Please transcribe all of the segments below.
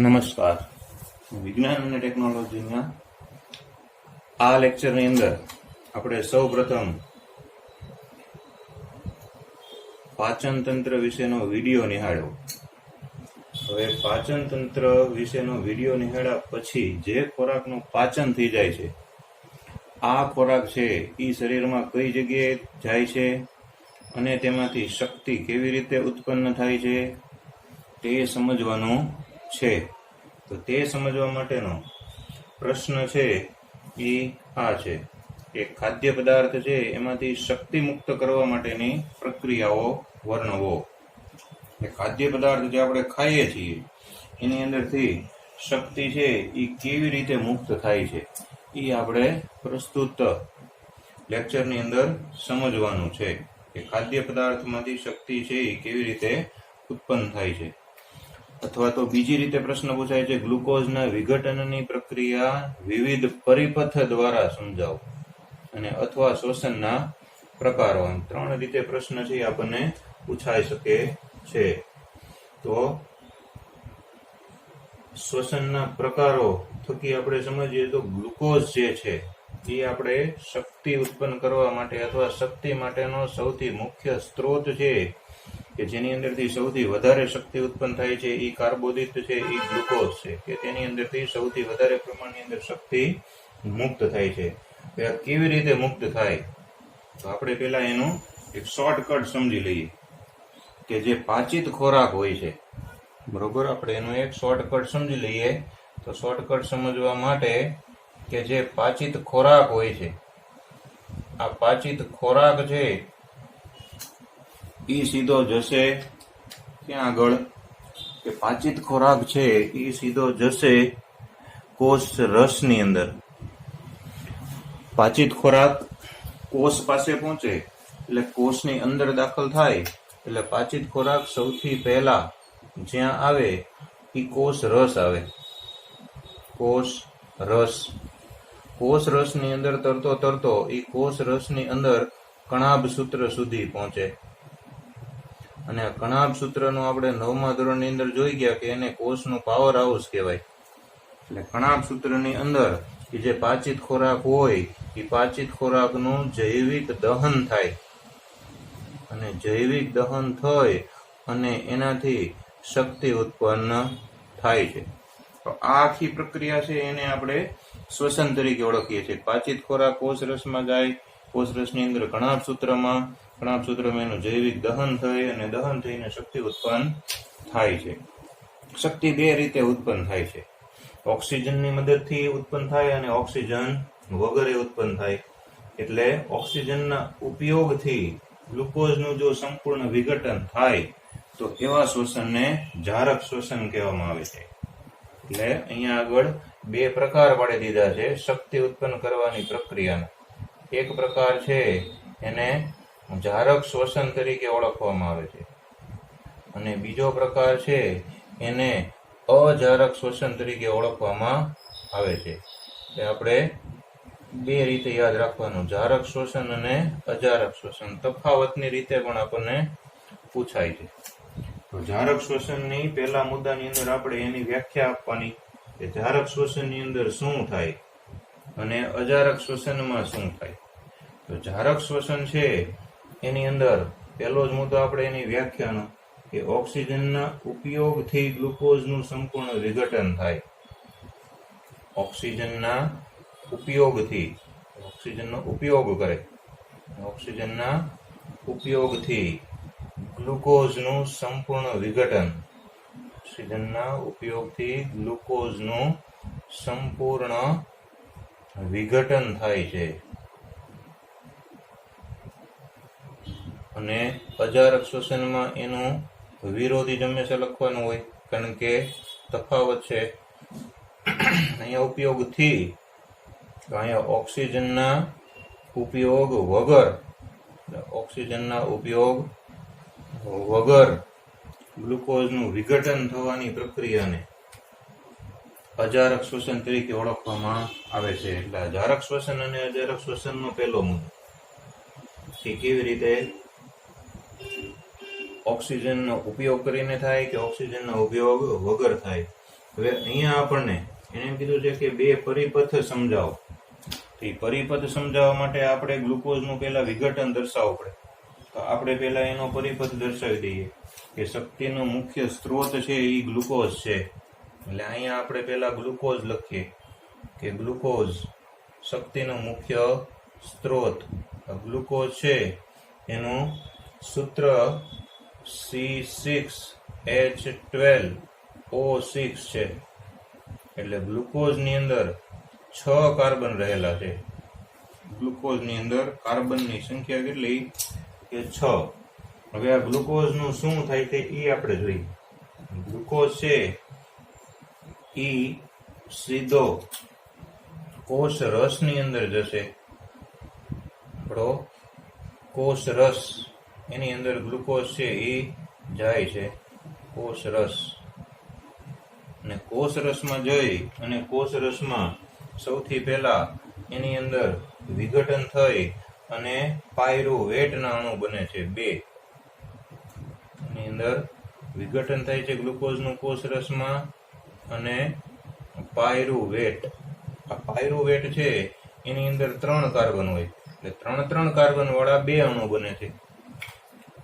નમસ્કાર. વિજ્ઞાન અને ટેકનોલોજીના આ લેક્ચરની અંદર આપણે સૌ પ્રથમ પાચન તંત્ર વિશેનો વિડીયો નિહાળ્યો. હવે પાચન તંત્ર વિશેનો વિડીયો નિહાળ્યા પછી જે ખોરાકનું પાચન થઈ જાય છે, આ ખોરાક છે એ શરીરમાં કઈ જગ્યાએ જાય છે અને તેમાંથી શક્તિ કેવી રીતે ઉત્પન્ન થાય છે તે સમજવાનું છે. તો તે સમજવા માટેનો પ્રશ્ન છે એ આ છે કે ખાદ્ય પદાર્થ છે એમાંથી શક્તિ મુક્ત કરવા માટેની પ્રક્રિયાઓ વર્ણવો. એ ખાદ્ય પદાર્થ જે આપણે ખાઈએ છીએ એની અંદરથી શક્તિ છે એ કેવી રીતે મુક્ત થાય છે એ આપણે પ્રસ્તુત લેક્ચરની અંદર સમજવાનું છે કે ખાદ્ય પદાર્થમાંથી શક્તિ છે એ કેવી રીતે ઉત્પન્ન થાય છે. અથવા તો બીજી રીતે પ્રશ્ન પૂછાય છે, ગ્લુકોઝના વિઘટનની પ્રક્રિયા વિવિધ પરિપથ દ્વારા સમજાવો, અને અથવા શ્વસનના પ્રકારો. એમ 3 રીતે પ્રશ્ન છે આપણને પૂછાઈ શકે છે. તો શ્વસનના પ્રકારો થકી આપણે સમજીએ તો ગ્લુકોઝ જે છે એ આપણે શક્તિ ઉત્પન્ન કરવા માટે અથવા શક્તિ માટેનો સૌથી મુખ્ય સ્ત્રોત છે કે જેની અંદરથી સૌથી વધારે શક્તિ ઉત્પન્ન થાય છે એ કાર્બોદિત છે, એ ગ્લુકોઝ છે કે તેની અંદરથી સૌથી વધારે પ્રમાણની અંદર શક્તિ મુક્ત થાય છે. કેવી રીતે મુક્ત થાય તો આપણે પહેલા એનું એક શોર્ટકટ સમજી લઈએ કે જે પાચિત ખોરાક હોય છે, બરોબર. આપણે એનું એક શોર્ટકટ સમજી લઈએ. તો શોર્ટકટ સમજવા માટે કે જે પાચિત ખોરાક હોય છે, આ પાચિત ખોરાક છે એ સીધો જશે ક્યાં આગળ, કે પાચિત ખોરાક છે એ સીધો જશે કોષ રસની અંદર. પાચિત ખોરાક કોષ પાસે પહોંચે એટલે કોષની અંદર દાખલ થાય એટલે પાચિત ખોરાક સૌથી પહેલા જ્યાં આવે એ કોષ રસ આવે. કોષ રસની અંદર તરતો એ કોષ રસની અંદર કણાભ સૂત્ર સુધી પહોંચે. અને કણાભ સૂત્રનું આપણે 9મા ધોરણની અંદર જોઈ ગયા કે એને કોષનું પાવર હાઉસ કહેવાય. એટલે કણાભ સૂત્રની અંદર જે પાચિત ખોરાક હોય એ પાચિત ખોરાકનું જૈવિક દહન થાય, અને જૈવિક દહન થઈ અને એનાથી શક્તિ ઉત્પન્ન થાય છે. તો આ આખી પ્રક્રિયા છે એને આપણે શ્વસન તરીકે ઓળખીએ છીએ. પાચિત ખોરાક કોષરસમાં જાય, કોષરસની અંદર કણાભ સૂત્રમાં એનું જૈવિક દહન થઈ અને દહન થઈને શક્તિ ઉત્પન્ન થાય છે. શક્તિ 2 રીતે ઉત્પન્ન થાય છે. ઓક્સિજનની મદદથી ઉત્પન્ન થાય અને ઓક્સિજન વગરે ઉત્પન્ન થાય. એટલે ઓક્સિજનના ઉપયોગથી ગ્લુકોઝનું જો સંપૂર્ણ વિઘટન થાય તો એવા શ્વસનને જારક શ્વસન કહેવામાં આવે છે. એટલે અહીંયા આગળ 2 પ્રકાર પાડી દીધા છે શક્તિ ઉત્પન્ન કરવાની પ્રક્રિયાના. એક પ્રકાર છે એને જારક શ્વસન તરીકે ઓળખવામાં આવે છે, અને બીજો પ્રકાર છે એને અજારક શ્વસન તરીકે ઓળખવામાં આવે છે. એટલે આપણે 2 રીતે યાદ રાખવાનું, જારક શ્વસન અને અજારક શ્વસન. તફાવતની રીતે પણ આપણને પૂછાય છે. તો જારક શ્વસનની પહેલા મુદ્દાની અંદર આપણે એની વ્યાખ્યા આપવાની કે જારક શ્વસનની અંદર શું થાય અને અજારક શ્વસનમાં શું થાય. તો જારક શ્વસન છે એની અંદર પહેલો જ મુદ્દો આપણે એની વ્યાખ્યાનો કે ઓક્સિજનના ઉપયોગથી ગ્લુકોઝનું સંપૂર્ણ વિઘટન થાય. ઓક્સિજનના ઉપયોગથી, ઓક્સિજનનો ઉપયોગ કરે, ઓક્સિજનના ઉપયોગથી ગ્લુકોઝનું સંપૂર્ણ વિઘટન, ઓક્સિજનના ઉપયોગથી ગ્લુકોઝનું સંપૂર્ણ વિઘટન થાય છે. અને અજારક શ્વસનમાં એનું વિરોધી જ હંમેશા લખવાનું હોય, કારણ કે તફાવત છે. અહીંયા ઉપયોગથી, અહીંયા ઓક્સિજનના ઉપયોગ વગર, ઓક્સિજનના ઉપયોગ વગર ગ્લુકોઝનું વિઘટન થવાની પ્રક્રિયાને અજારક શ્વસન તરીકે ઓળખવામાં આવે છે. એટલે જારક શ્વસન અને અજારક શ્વસનનો પહેલો મુદ્દો કે કેવી રીતે ઓક્સિજનનો ઉપયોગ કરીને થાય કે ઓક્સિજનનો ઉપયોગ વગર થાય. હવે અહીંયા આપણને એને એમ કીધું છે કે બે પરિપથ સમજાવો. તો એ પરિપથ સમજાવવા માટે આપણે ગ્લુકોઝનું પહેલા વિઘટન દર્શાવવું પડે. તો આપણે પહેલા એનો પરિપથ દર્શાવી દઈએ કે શક્તિનો મુખ્ય સ્ત્રોત છે એ ગ્લુકોઝ છે. એટલે અહીંયા આપણે પહેલા ગ્લુકોઝ લખીએ કે ગ્લુકોઝ શક્તિનો મુખ્ય સ્ત્રોત. ગ્લુકોઝ છે એનું સૂત્ર C6H12O6 છે. એટલે ગ્લુકોઝની અંદર 6 કાર્બન રહેલા છે. ગ્લુકોઝની અંદર કાર્બનની સંખ્યા કેટલી કે 6. હવે આ ગ્લુકોઝનું શું થાય છે એ આપણે જોઈએ. ગ્લુકોઝ છે એ સીધો કોષ રસની અંદર જશે. આપણો કોષ રસ, એની અંદર ગ્લુકોઝ છે એ જાય છે, કોષ રસ. અને કોષ રસમાં જઈ અને કોષ રસમાં સૌથી પહેલા એની અંદર વિઘટન થઈ અને પાયરુવેટના અણુ બને છે 2. એની અંદર વિઘટન થાય છે ગ્લુકોઝનું કોષ રસમાં અને પાયરુવેટ. આ પાયરુવેટ છે એની અંદર 3 કાર્બન હોય, એટલે 3 કાર્બન વાળા 2 અણુ બને છે.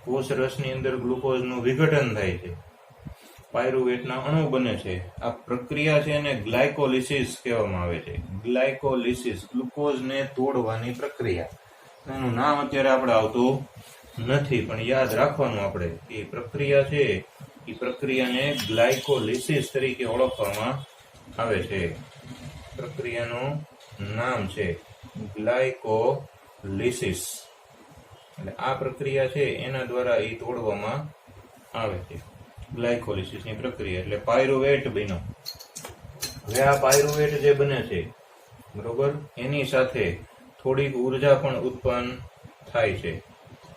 કોષ રસની અંદર ગ્લુકોઝનું વિઘટન થાય છે, પાયરુવેટના અણુ બને છે. આ પ્રક્રિયા છે એને ગ્લાયકોલિસિસ કહેવામાં આવે છે. ગ્લાયકોલિસિસ, ગ્લુકોઝને તોડવાની પ્રક્રિયા. એનું નામ અત્યારે આપણે આવતું નથી, પણ યાદ રાખવાનું આપણે એ પ્રક્રિયા છે એ પ્રક્રિયાને ગ્લાયકોલિસિસ તરીકે ઓળખવામાં આવે છે. પ્રક્રિયાનું નામ છે ગ્લાયકોલિસિસ. એટલે આ પ્રક્રિયા છે એના દ્વારા એ તોડવામાં આવે છે, ગ્લાયકોલિસિસની પ્રક્રિયા. એટલે પાયરુવેટ બન્યો. હવે આ પાયરુવેટ જે બને છે બરોબર, એની સાથે થોડીક ઉર્જા પણ ઉત્પન્ન થાય છે.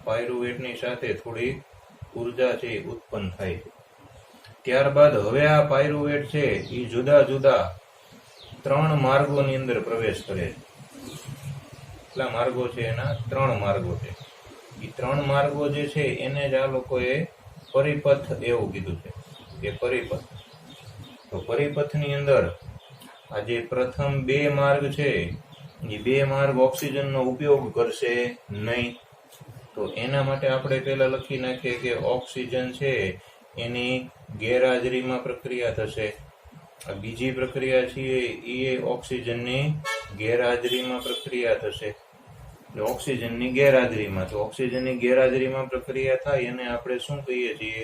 પાયરુવેટની સાથે થોડીક ઉર્જા છે ઉત્પન્ન થાય છે. ત્યારબાદ હવે આ પાયરુવેટ છે એ જુદા જુદા 3 માર્ગોની અંદર પ્રવેશ કરે છે. કેટલા માર્ગો છે? એના 3 માર્ગો છે. એ 3 માર્ગો જે છે એને જ આ લોકોએ પરિપથ એવું કીધું છે કે પરિપથ. તો પરિપથની અંદર આ જે પ્રથમ 2 માર્ગ છે એ 2 માર્ગ ઓક્સિજનનો ઉપયોગ કરશે નહીં. તો એના માટે આપણે પહેલા લખી નાખીએ કે ઓક્સિજન છે એની ગેરહાજરીમાં પ્રક્રિયા થશે. આ બીજી પ્રક્રિયા છે એ ઓક્સિજનની ગેરહાજરીમાં પ્રક્રિયા થશે. ઓક્સિજનની ગેરહાજરીમાં, તો ઓક્સિજનની ગેરહાજરીમાં પ્રક્રિયા થાય અને આપણે શું કહીએ છીએ?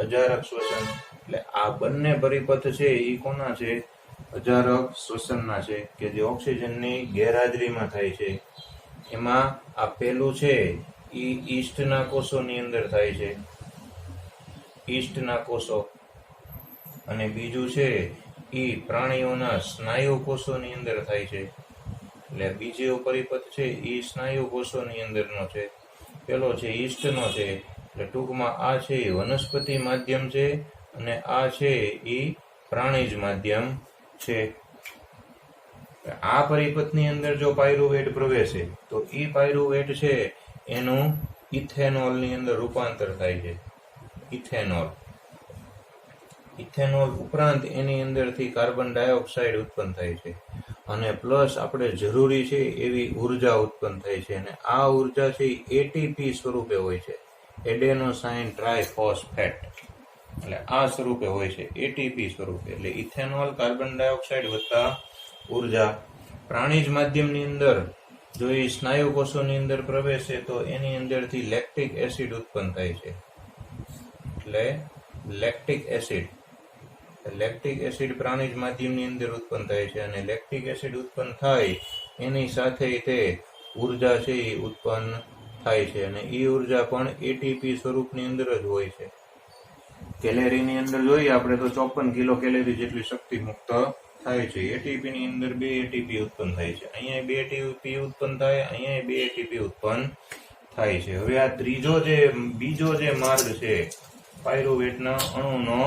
અજારક શ્વસન. એટલે આ બંને પરિપથ છે એ કોના છે? અજારક શ્વસનના છે, કે જે ઓક્સિજનની ગેરહાજરીમાં થાય છે. એમાં આ પહેલું છે એ ઈસ્ટના કોષોની અંદર થાય છે, ઈસ્ટના કોષો. અને બીજું છે એ પ્રાણીઓના સ્નાયુ કોષોની અંદર થાય છે. એટલે બીજો પરિપથ છે એ સ્નાયુ કોષોની અંદરનો છે. પેલો છે ઈસ્ટનો છે. એટલે ટૂંકમાં આ છે એ વનસ્પતિ માધ્યમ છે અને આ છે એ પ્રાણીજ માધ્યમ છે. આ પરિપથની અંદર જો પાયરુવેટ પ્રવેશે તો એ પાયરુવેટ છે એનું ઇથેનોલની અંદર રૂપાંતર થાય છે. ઇથેનોલ. ઇથેનોલ ઉપરાંત એની અંદરથી કાર્બન ડાયોક્સાઇડ ઉત્પન્ન થાય છે અને પ્લસ આપણે જરૂરી છે એવી ઉર્જા ઉત્પન્ન થાય છે અને આ ઉર્જા છે એટીપી સ્વરૂપે હોય છે, એડેનોસાઇન ટ્રાઇફોસ્ફેટ, એટલે આ સ્વરૂપે હોય છે, એટીપી સ્વરૂપે. એટલે ઇથેનોલ કાર્બન ડાયોક્સાઇડ વત્તા ઉર્જા. પ્રાણીજ માધ્યમની અંદર જો એ સ્નાયુ કોષોની અંદર પ્રવેશે તો એની અંદરથી લેક્ટિક એસિડ ઉત્પન્ન થાય છે. એટલે લેક્ટિક એસિડ પ્રાણીજ માધ્યમની અંદર ઉત્પન્ન થાય છે અને લેક્ટિક એસિડ ઉત્પન્ન થાય એની સાથે તે ઉર્જા છે એ ઉત્પન્ન થાય છે અને એ ઉર્જા પણ એટીપી સ્વરૂપની અંદર જ હોય છે. કેલેરીની અંદર જોઈએ આપણે તો 54 કિલો કેલેરી જેટલી શક્તિ મુક્ત થાય છે. એટીપી ની અંદર 2 એટીપી ઉત્પન્ન થાય છે, અહીંયા 2 એટીપી ઉત્પન્ન થાય, અહીંયા 2 એટીપી ઉત્પન્ન થાય છે. હવે આ બીજો જે માર્ગ છે પાયરુવેટના અણુનો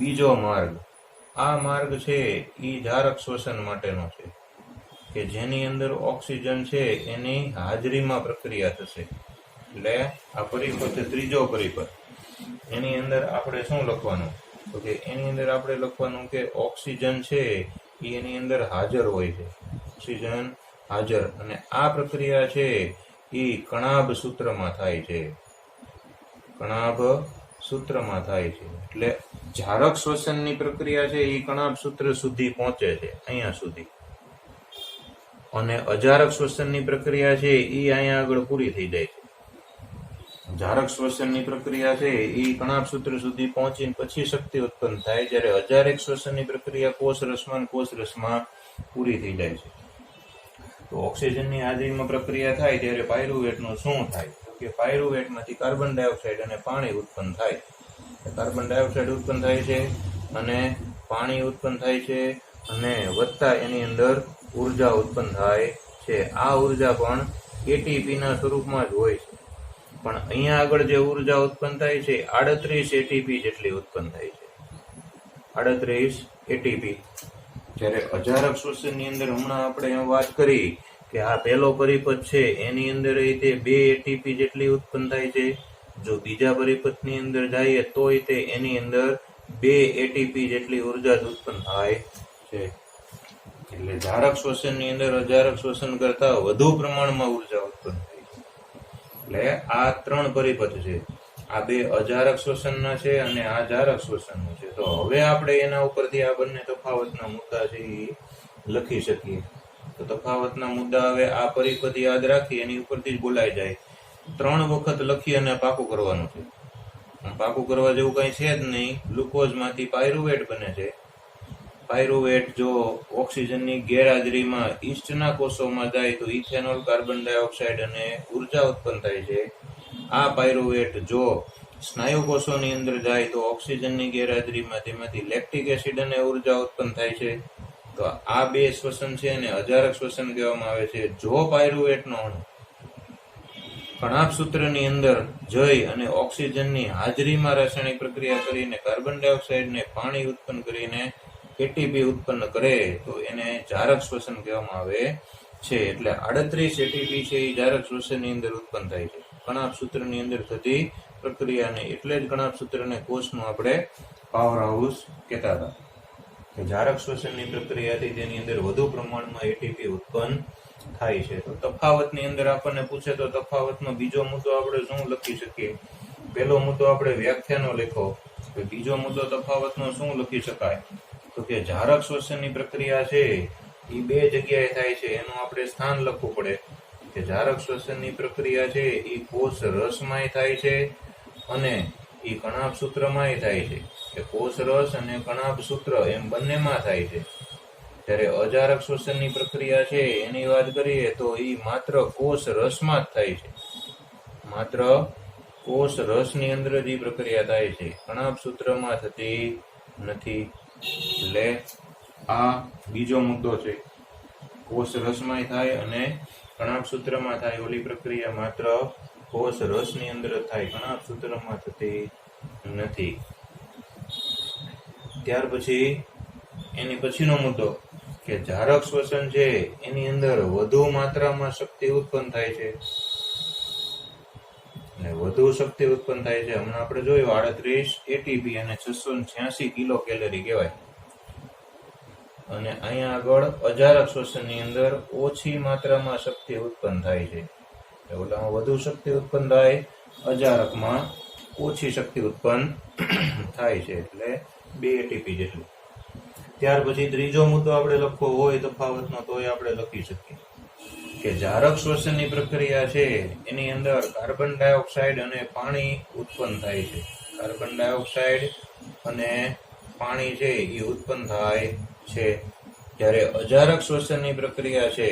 બીજો માર્ગ, આ માર્ગ છે એ જારક શ્વસન માટેનો છે કે જેની અંદર ઓક્સિજન છે એની હાજરીમાં પ્રક્રિયા થશે. એટલે આ પરિપથ ત્રીજો પરિપથ, એની અંદર આપણે શું લખવાનું તો કે એની અંદર આપણે લખવાનું કે ઓક્સિજન છે એ એની અંદર હાજર હોય છે, ઓક્સિજન હાજર, અને આ પ્રક્રિયા છે એ કણાભ સૂત્રમાં થાય છે, કણાભ સૂત્રમાં થાય છે. એટલે જારક શ્વસનની પ્રક્રિયા છે એ કણાભ સૂત્ર સુધી પહોંચે છે, અહીંયા સુધી, અને અજારક શ્વસનની પ્રક્રિયા છે એ અહીંયા આગળ પૂરી થઈ જાય છે. જારક શ્વસનની પ્રક્રિયા છે એ કણાભ સૂત્ર સુધી પહોંચીને પછી શક્તિ ઉત્પન્ન થાય, જ્યારે અજારક શ્વસનની પ્રક્રિયા કોષરસમાં પૂરી થઈ જાય છે. તો ઓક્સિજનની હાજરીમાં પ્રક્રિયા થાય ત્યારે પાયરુવેટનું શું થાય તો કે પાયરુવેટમાંથી કાર્બન ડાયોક્સાઇડ અને પાણી ઉત્પન્ન થાય. કાર્બન ડાયોક્સાઇડ ઉત્પન્ન થાય છે અને પાણી ઉત્પન્ન થાય છે અને વત્તા એની અંદર ઉર્જા ઉત્પન્ન થાય છે. આ ઉર્જા પણ એટીપી ના સ્વરૂપમાં જ હોય છે, પણ અહીંયા આગળ જે ઉર્જા ઉત્પન્ન થાય છે 38 એટીપી જેટલી ઉત્પન્ન થાય છે, 38 એટીપી. જ્યારે અજારક શ્વસનની અંદર હમણાં આપણે એમ વાત કરી કે આ પહેલો પરિપથ છે એની અંદર તે 2 એટીપી જેટલી ઉત્પન્ન થાય છે. જો બીજા પરિપથની અંદર જઈએ તોય તે એની અંદર 2 એટીપી જેટલી ઉર્જા જ ઉત્પન્ન થાય છે. એટલે જારક શ્વસનની અંદર અજારક શ્વસન કરતા વધુ પ્રમાણમાં ઉર્જા ઉત્પન્ન થાય છે. એટલે આ 3 પરિપથ છે, આ 2 અજારક શ્વસનના છે અને આ જારક શ્વસનનું છે. તો હવે આપણે એના ઉપરથી આ બંને તફાવતના મુદ્દા છે એ લખી શકીએ. તો તફાવતના મુદ્દા હવે આ પરિપથ યાદ રાખી એની ઉપરથી જ બોલાઈ જાય. 3 વખત લખી અને પાકું કરવાનું છે. પાકું કરવા જેવું કઈ છે જ નહીં. ગ્લુકોઝમાંથી પાયરુવેટ બને છે. પાયરુવેટ જો ઓક્સિજનની ગેરહાજરીમાં ઈસ્ટના કોષોમાં જાય તો ઇથેનોલ, કાર્બન ડાયોક્સાઇડ અને ઉર્જા ઉત્પન્ન થાય છે. આ પાયરુવેટ જો સ્નાયુ કોષોની અંદર જાય તો ઓક્સિજનની ગેરહાજરીમાં તેમાંથી લેક્ટિક એસિડ અને ઉર્જા ઉત્પન્ન થાય છે. તો આ 2 શ્વસન છે અને અજારક શ્વસન કહેવામાં આવે છે. જો પાયરુવેટનો અણુ કણાભ સૂત્રની અંદર જઈ અને ઓક્સિજનની હાજરીમાં રાસાયણિક પ્રક્રિયા કરીને કાર્બન ડાયોક્સાઇડને પાણી ઉત્પન્ન કરીને એટીપી ઉત્પન્ન કરે તો એને જારક શ્વસન કહેવામાં આવે છે. એટલે 38 એટીપી છે એ જારક શ્વસનની અંદર ઉત્પન્ન થાય છે, કણાભ સૂત્રની અંદર થતી પ્રક્રિયાને. એટલે જ કણાભ સૂત્રને કોષનું આપણે પાવર હાઉસ કહેતા હતા કે જારક શ્વસનની પ્રક્રિયાથી તેની અંદર વધુ પ્રમાણમાં એટીપી ઉત્પન્ન થાય છે. તો તફાવતની અંદર આપણને પૂછે તો તફાવતનો બીજો મુદ્દો આપણે શું લખી શકીએ? પહેલો મુદ્દો આપણે વ્યાખ્યાનો લખો. બીજો મુદ્દો તફાવતનો શું લખી શકાય તો કે જારક શ્વસનની પ્રક્રિયા છે એ 2 જગ્યાએ થાય છે, એનું આપણે સ્થાન લખવું પડે કે જારક શ્વસનની પ્રક્રિયા છે એ કોષ રસમાંય થાય છે અને એ કણાભ સૂત્રમાંય થાય છે, કે કોષ રસ અને કણાભ સૂત્ર એમ બંનેમાં થાય છે. જ્યારે અજારક શ્વસનની પ્રક્રિયા છે એની વાત કરીએ તો એ માત્ર કોષ રસમાં જ થાય છે, માત્ર કોષ રસની અંદર જ પ્રક્રિયા થાય છે, કણાભ સૂત્રમાં થતી નથી. એટલે આ બીજો મુદ્દો છે, કોષ રસમાં થાય અને કણાભ સૂત્રમાં થાય. ઓલી પ્રક્રિયા માત્ર કોષ રસની અંદર થાય, કણાભ સૂત્રમાં થતી નથી. ત્યાર પછી એની પછીનો મુદ્દો કે જારક શ્વસન છે એની અંદર વધુ માત્રામાં શક્તિ ઉત્પન્ન થાય છે, અને વધુ શક્તિ ઉત્પન્ન થાય છે. હમણાં આપણે જોયું 38 એટીપી અને 686 કિલો કેલરી કહેવાય. અને અહીંયા આગળ અજારક શ્વસનની અંદર ઓછી માત્રામાં શક્તિ ઉત્પન્ન થાય છે. ઓલામાં વધુ શક્તિ ઉત્પન્ન થાય, અજારકમાં ઓછી શક્તિ ઉત્પન્ન થાય છે, એટલે 2 એટીપી જેટલું. ત્યાર પછી ત્રીજો મુદ્દો આપણે લખવો હોય તફાવતનો, તોય આપણે લખી શકીએ કે જારક શ્વસનની પ્રક્રિયા છે એની અંદર કાર્બન ડાયોક્સાઇડ અને પાણી ઉત્પન્ન થાય છે. કાર્બન ડાયોક્સાઇડ અને પાણી છે એ ઉત્પન્ન થાય છે. જ્યારે અજારક શ્વસનની પ્રક્રિયા છે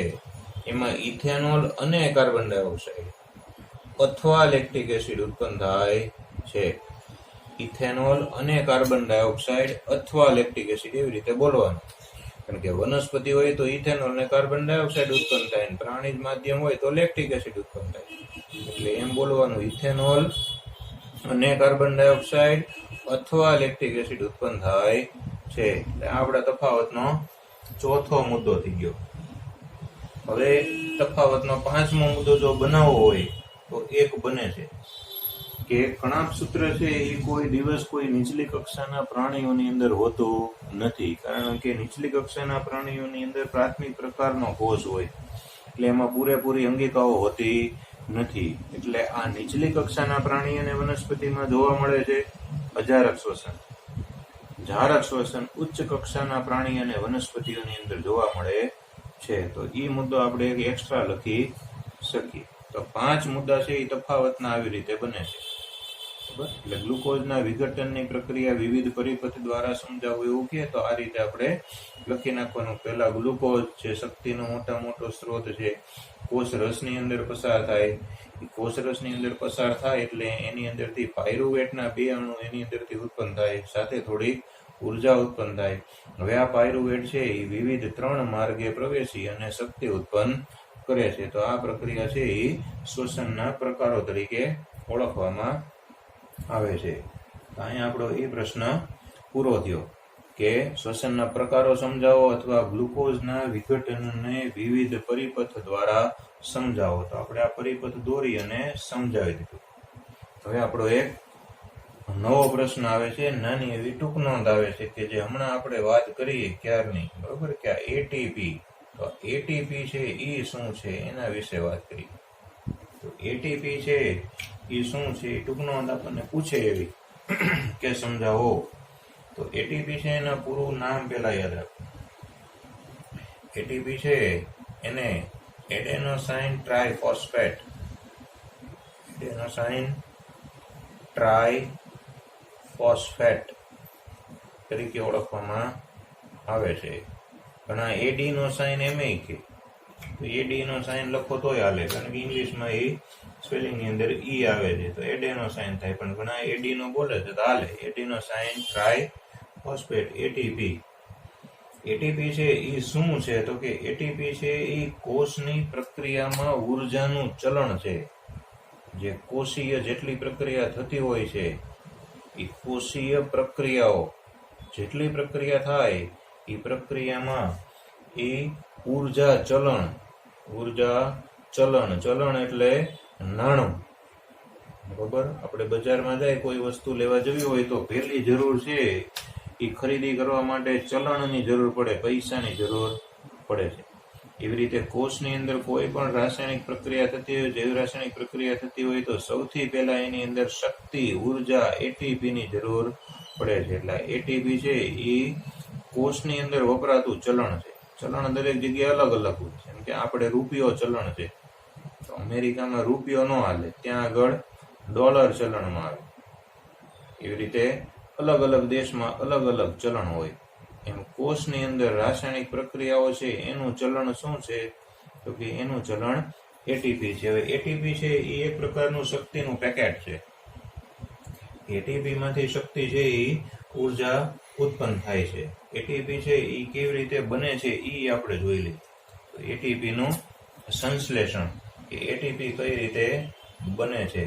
એમાં ઇથેનોલ અને કાર્બન ડાયોક્સાઇડ અથવા લેક્ટિક એસિડ ઉત્પન્ન થાય છે. ઇથેનોલ અને કાર્બન ડાયોક્સાઇડ અથવા લેક્ટિક એસિડ, એવી રીતે બોલવાનું. કારણ કે વનસ્પતિ હોય તો ઇથેનોલ અને કાર્બન ડાયોક્સાઇડ ઉત્પન્ન થાય, પ્રાણીજ માધ્યમ હોય તો લેક્ટિક એસિડ ઉત્પન્ન થાય. એટલે એમ બોલવાનું, ઇથેનોલ અને કાર્બન ડાયોક્સાઇડ અથવા લેક્ટિક એસિડ ઉત્પન્ન થાય છે. એટલે આપણા તફાવતનો ચોથો મુદ્દો થઈ ગયો. હવે તફાવતનો પાંચમો મુદ્દો જો બનાવવો હોય તો એક બને છે કે કણાભ સૂત્ર છે એ કોઈ દિવસ કોઈ નીચલી કક્ષાના પ્રાણીઓની અંદર હોતું નથી. કારણ કે નીચલી કક્ષાના પ્રાણીઓની અંદર પ્રાથમિક પ્રકારનો કોષ હોય, એટલે એમાં પૂરેપૂરી અંગિકાઓ હોતી નથી. એટલે આ નીચલી કક્ષાના પ્રાણી અને વનસ્પતિમાં જોવા મળે છે અજારક શ્વસન. જારક શ્વસન ઉચ્ચ કક્ષાના પ્રાણી અને વનસ્પતિઓની અંદર જોવા મળે છે. તો એ મુદ્દો આપણે એક એક્સ્ટ્રા લખી શકીએ. તો 5 મુદ્દા છે એ તફાવતના આવી રીતે બને છે. એટલે ગ્લુકોઝના વિઘટનની પ્રક્રિયા વિવિધ પરિપથ દ્વારા સમજાવવું એવું કે તો આ રીતે આપણે લખી નાખવાનું. પહેલા ગ્લુકોઝ છે શક્તિનો મોટો સ્ત્રોત છે, કોષ રસની અંદર પસાર થાય. કોષ રસની અંદર પસાર થાય એટલે એની અંદરથી પાયરુવેટના 2 અણુ એની અંદરથી ઉત્પન્ન થાય, સાથે થોડી ઉર્જા ઉત્પન્ન થાય. હવે આ પાયરુવેટ છે એ વિવિધ 3 માર્ગે પ્રવેશી અને શક્તિ ઉત્પન્ન કરે છે. તો આ પ્રક્રિયા છે એ શ્વસનના પ્રકારો તરીકે ઓળખવામાં આવે છે. અહીંયા આપણો એ પ્રશ્ન પૂરો થયો કે શ્વસનના પ્રકારો સમજાવો અથવા ગ્લુકોઝના વિઘટનને વિવિધ પરિપથ દ્વારા સમજાવો. તો આપણે આ પરિપથ દોરી અને સમજાવી દીધું. હવે આપણો એક નવો પ્રશ્ન આવે છે, નાની એવી ટૂંક નોંધ આવે છે કે જે હમણાં આપણે વાત કરીએ ક્યારની, બરોબર, કે આ એટીપી. તો એટીપી છે એ શું છે એના વિશે વાત કરીએ. તો એટીપી છે એ શું છે ટૂંક નોંધ આપણને પૂછે એવી કે સમજાવો. તો એટીપી છે એના પૂરું નામ પેલા યાદ રાખો. એટીપી છે એને એડેનોસાઇન ટ્રાઇફોસ્ફેટ, એડેનોસાઇન ટ્રાઇફોસ્ફેટ તરીકે ઓળખવામાં આવે છે. ઘણા એડી નો સાઇન એમ કે એડી નો સાઇન લખો તોય હાલે, કારણ કે ઇંગ્લિશમાં એ સ્પેલિંગ ની અંદર ઈ આવે છે તો એડેનો સાઇન થાય, પણ ઘણા એડી નો બોલે છે તો હાલે. એડીનો સાઇન ટ્રાઇફોસ્ફેટ એટીપી. એટીપી છે એ શું છે તો કે એટીપી છે એ કોષની પ્રક્રિયામાં ઉર્જાનું ચલણ છે. જે કોષીય જેટલી પ્રક્રિયા થતી હોય છે એ કોષીય પ્રક્રિયાઓ જેટલી પ્રક્રિયા થાય એ પ્રક્રિયામાં એ ઉર્જા ચલણ એટલે નાણું, બરોબર. આપણે બજારમાં જાય કોઈ વસ્તુ લેવા જવી હોય તો પહેલી જરૂર છે એ ખરીદી કરવા માટે ચલણની જરૂર પડે, પૈસાની જરૂર પડે છે. એવી રીતે કોષની અંદર કોઈ પણ રાસાયણિક પ્રક્રિયા થતી હોય, જૈવ રાસાયણિક પ્રક્રિયા થતી હોય તો સૌથી પહેલા એની અંદર શક્તિ, ઉર્જા, એટીપી ની જરૂર પડે છે. એટલે એટીપી છે એ કોષની અંદર વપરાતું ચલણ છે. ચલણ દરેક જગ્યાએ અલગ અલગ હોય છે. જેમ કે આપણે રૂપિયો ચલણ છે તો અમેરિકામાં રૂપિયો ન હાલે, ત્યાં આગળ ડોલર ચલણમાં આવે. એવી રીતે અલગ અલગ દેશમાં અલગ અલગ ચલણ હોય. એમ કોષની અંદર રાસાયણિક પ્રક્રિયાઓ છે એનું ચલણ શું છે તો કે એનું ચલણ એટીપી છે. હવે એટીપી છે એ એક પ્રકારનું શક્તિનું પેકેટ છે. એટીપી માંથી શક્તિ છે એ ઉર્જા ઉત્પન્ન થાય છે. એટીપી છે એ કેવી રીતે બને છે એ આપણે જોઈ લઈએ. એટીપી નું સંશ્લેષણ, કે એટીપી કઈ રીતે બને છે.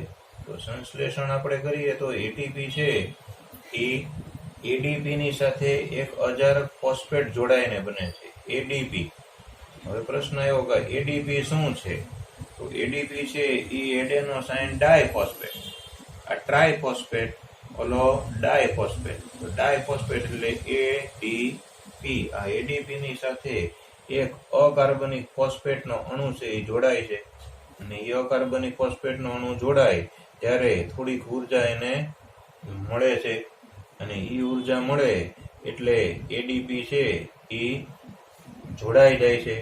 તો સંશ્લેષણ આપણે કરીએ તો એટીપી છે એ એડીપી ની સાથે એક અજારક ફોસ્ફેટ જોડાઈને બને છે, એડીપી. હવે પ્રશ્ન એવો કે એડીપી શું છે તો એડીપી છે એ એડેનોસાઇન ડાયફોસ્ફેટ. આ ટ્રાયફોસ્ફેટ, ઓલો ડાયફોસ્ફેટ. તો ડાયફોસ્ફેટ એટલે એડીપી. આ એડીપી ની સાથે એક અકાર્બનિક ફોસ્ફેટનો અણુ છે એ જોડાય છે, અને એ અકાર્બનિક ફોસ્ફેટનો અણુ જોડાય ત્યારે થોડીક ઉર્જા એને મળે છે, અને એ ઉર્જા મળે એટલે એડીપી છે એ જોડાઈ જાય છે,